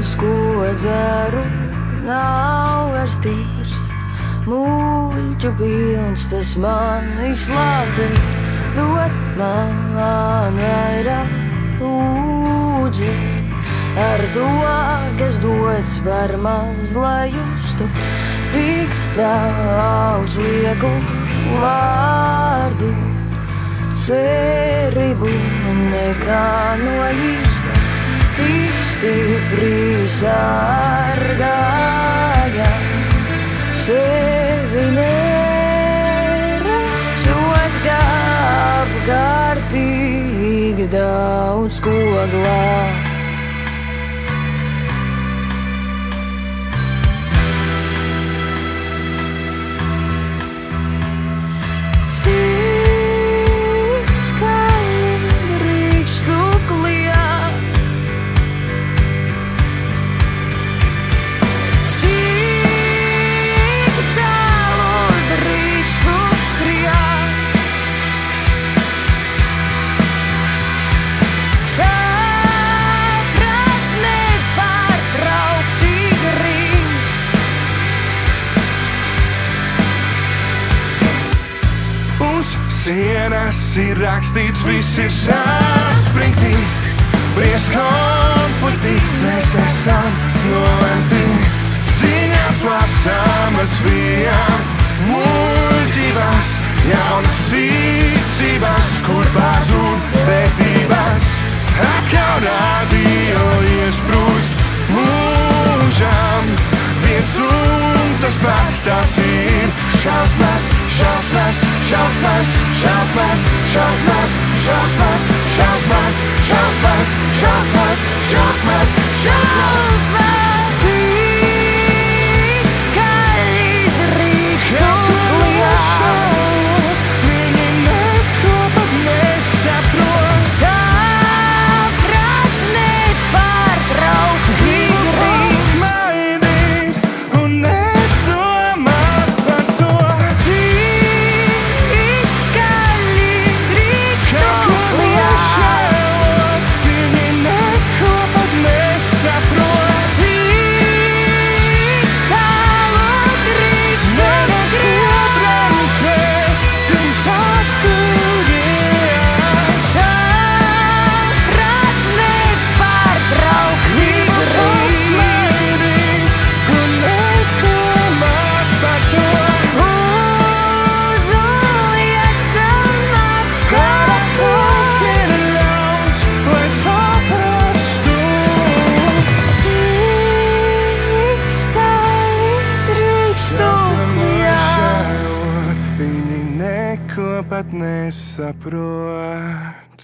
Alus, ko dzeru, nav vairs tīrs. Muļķu pilns tas manis labi. Dod man vairāk lūdzu. Ar to, kas dots par maz, lai justu tik daudz lieku vārdu. Cerību nekā no īsta tik stipri sargāja. Sevi neredzot, kā apkārtīgi daudz ko glābt. Sienas ir rakstīts, viss ir saspringti, bries konflikti, mēs esam nolemti. Ziņās lasamas bijām muļķības, jaunas ticības, kur pazūd vērtības. Atkal radio iesprūst mūžam, viens un tas pats, tas ir šausmas, šausmas, šausmas, šausmas, šausmas, šausmas, šausmas, šausmas, šausmas, šausmas, šausmas. Cik skaļi drīkstu kliegt, viņi neko pat nesaprot. Saprāts nepārtraukti grib smaidīt un nedomāt par to. Cik skaļi drīkstu kliegt, viņi neko pat nesaprot. Cik tālu drīkstu skriet, pirms atkurien. Saprāts nepārtraukti grib smaidīt un nedomāt par to. Uzuliec tam apskara kungs ir ļauns, lai saprastu. Cik skaļi drīkstu kliegt, viņi neko pat nesaprot.